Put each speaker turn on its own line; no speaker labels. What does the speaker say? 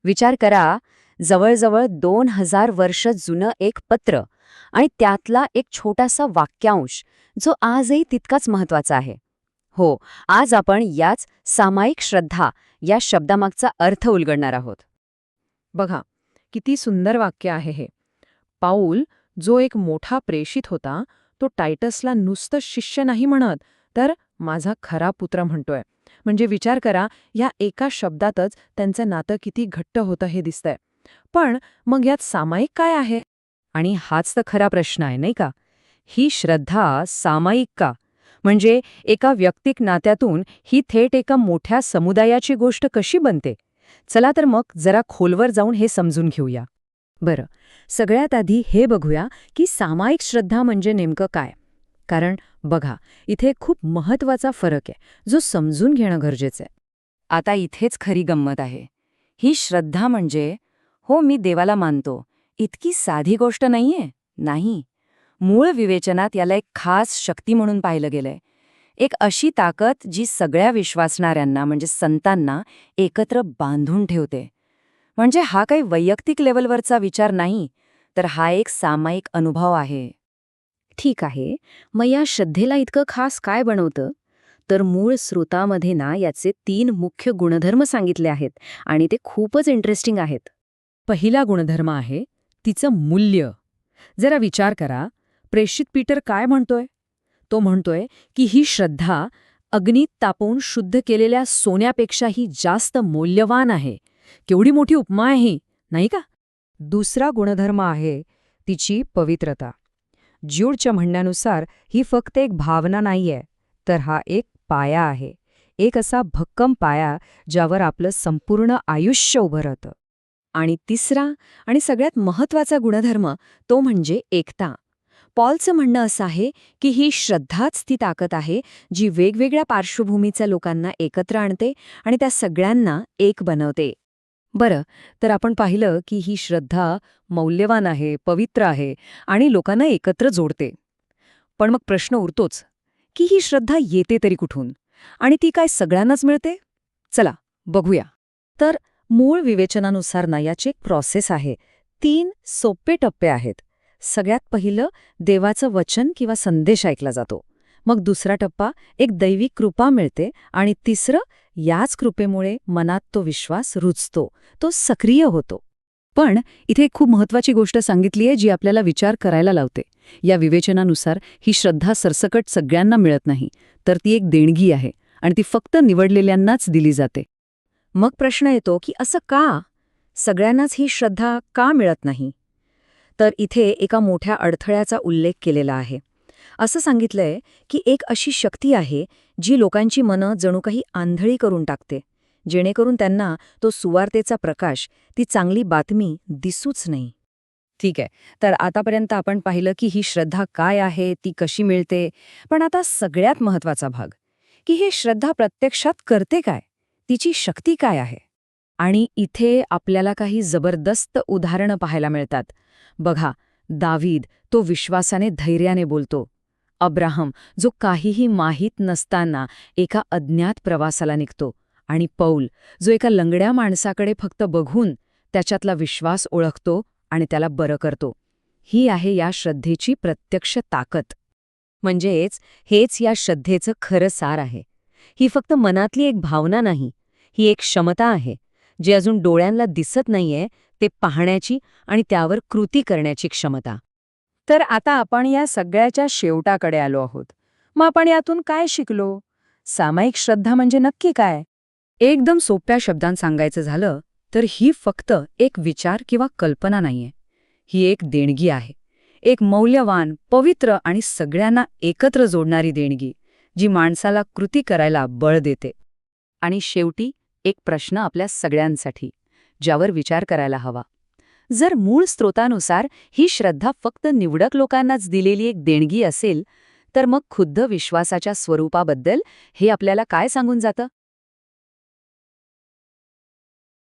विचार करा, जवळजवळ 2000 वर्ष जुनं एक पत्र आणि त्यातला एक छोटासा वाक्यांश जो आजही तितकाच महत्वाचा आहे. हो, आज आपण याच सामायिक श्रद्धा या शब्दामागचा अर्थ उलगडणार आहोत.
बघा, किती सुंदर वाक्य आहे हे. पाऊल, जो एक मोठा प्रेषित होता, तो टायटसला नुसतं शिष्य नाही म्हणत, तर माझा खरा पुत्र म्हणतोय. म्हणजे विचार करा, या एका शब्दातच त्यांचं नातं किती घट्ट होतं हे दिसतंय. पण मग यात सामायिक काय आहे?
आणि हाच तर खरा प्रश्न आहे, नाही का? ही श्रद्धा सामायिक का? म्हणजे एका वैयक्तिक नात्यातून ही थेट एका मोठ्या समुदायाची गोष्ट कशी बनते? चला तर मग जरा खोलवर जाऊन हे समजून घेऊया. बरं, सगळ्यात आधी हे बघूया की सामायिक श्रद्धा म्हणजे नेमकं काय. कारण बघा, इथे खूप महत्वाचा फरक आहे जो समजून घेणं गरजेचं आहे. आता इथेच खरी गंमत आहे. ही श्रद्धा म्हणजे, हो मी देवाला मानतो, इतकी साधी गोष्ट नाहीये. नाही, मूळ विवेचनात याला एक खास शक्ती म्हणून पाहिलं गेलंय. एक अशी ताकद जी सगळ्या विश्वासणाऱ्यांना म्हणजे संतांना एकत्र बांधून ठेवते. म्हणजे हा काही वैयक्तिक लेवलवरचा विचार नाही, तर हा एक सामायिक अनुभव आहे. ठीक आहे, मग या श्रद्धेला इतकं खास काय बनवतं? तर मूळ स्रोतामध्ये ना याचे 3 मुख्य गुणधर्म सांगितले आहेत आणि ते खूपच इंटरेस्टिंग आहेत.
पहिला गुणधर्म आहे तिचं मूल्य. जरा विचार करा, प्रेषित पीटर काय म्हणतोय? तो म्हणतोय की ही श्रद्धा अग्नीत तापवून शुद्ध केलेल्या सोन्यापेक्षाही जास्त मौल्यवान आहे. केवढी मोठी उपमा आहे ही, नाही का? दुसरा गुणधर्म आहे तिची पवित्रता. ज्यूडच्या म्हणण्यानुसार ही फक्त एक भावना नाहीये, तर हा एक पाया आहे. एक असा भक्कम पाया ज्यावर आपलं संपूर्ण आयुष्य उभं राहतं. आणि तिसरा आणि सगळ्यात महत्वाचा गुणधर्म तो म्हणजे एकता. पॉलचं म्हणणं असं आहे की ही श्रद्धाच ती ताकद आहे जी वेगवेगळ्या पार्श्वभूमीच्या लोकांना एकत्र आणते आणि त्या सगळ्यांना एक बनवते. बरं, तर आपण पाहिलं की ही श्रद्धा मौल्यवान आहे, पवित्र आहे आणि लोकांना एकत्र जोडते. पण मग प्रश्न उरतोच की ही श्रद्धा येते तरी कुठून आणि ती काय सगळ्यांनाच मिळते? चला बघूया. तर मूळ विवेचनानुसार ना याची एक प्रोसेस आहे. 3 सोपे टप्पे आहेत. सगळ्यात पहिलं देवाचं वचन किंवा संदेश ऐकला जातो. मग दुसरा टप्पा एक दैविक कृपा मिळते आणि तिसरं याच कृपेमुळे मनात तो विश्वास रुजतो, तो सक्रिय होतो. पण इथे एक खूप महत्वाची गोष्ट सांगितली आहे जी आपल्याला विचार करायला लावते. या विवेचनानुसार ही श्रद्धा सरसकट सगळ्यांना मिळत नाही, तर ती एक देणगी आहे आणि ती फक्त निवडलेल्यांनाच दिली जाते. मग प्रश्न येतो की असं का? सगळ्यांनाच ही श्रद्धा का मिळत नाही? तर इथे एका मोठ्या अडथळ्याचा उल्लेख केलेला आहे. असं सांगितलंय की एक अशी शक्ती आहे जी लोकांची मनं जणू काही आंधळी करून टाकते, जेणेकरून त्यांना तो सुवार्तेचा प्रकाश, ती चांगली बातमी दिसूच नाही. ठीक आहे, तर आतापर्यंत आपण पाहिलं की ही श्रद्धा काय आहे, ती कशी मिळते. पण आता सगळ्यात महत्वाचा भाग, की ही श्रद्धा प्रत्यक्षात करते काय? तिची शक्ती काय आहे? आणि इथे आपल्याला काही जबरदस्त उदाहरणं पाहायला मिळतात. बघा, दावीद तो विश्वासाने धैर्याने बोलतो. अब्राहम जो काहीही माहीत नसताना एका अज्ञात प्रवासाला निघतो. आणि पौल जो एका लंगड्या माणसाकडे फक्त बघून त्याच्यातला विश्वास ओळखतो आणि त्याला बरं करतो. ही आहे या श्रद्धेची प्रत्यक्ष ताकद. म्हणजेच हेच या श्रद्धेचं खरं सार आहे. ही फक्त मनातली एक भावना नाही, ही एक क्षमता आहे जी अजून डोळ्यांना दिसत नाहीये, ते पाहण्याची आणि त्यावर कृती करण्याची क्षमता. तर आता आपण या सगळ्याच्या शेवटाकडे आलो आहोत. मग आपण यातून काय शिकलो? सामायिक श्रद्धा म्हणजे नक्की काय? एकदम सोप्या शब्दांत सांगायचं झालं तर ही फक्त एक विचार किंवा कल्पना नाहीये. ही एक देणगी आहे. एक मौल्यवान, पवित्र आणि सगळ्यांना एकत्र जोडणारी देणगी, जी माणसाला कृती करायला बळ देते. आणि शेवटी एक प्रश्न आपल्या सगळ्यांसाठी, ज्यावर विचार करायला हवा. जर मूळ स्रोतानुसार ही श्रद्धा फक्त निवडक लोकांनाच दिलेली एक देणगी असेल, तर मग खुद्द विश्वासाच्या स्वरूपाबद्दल हे आपल्याला काय सांगून जातं?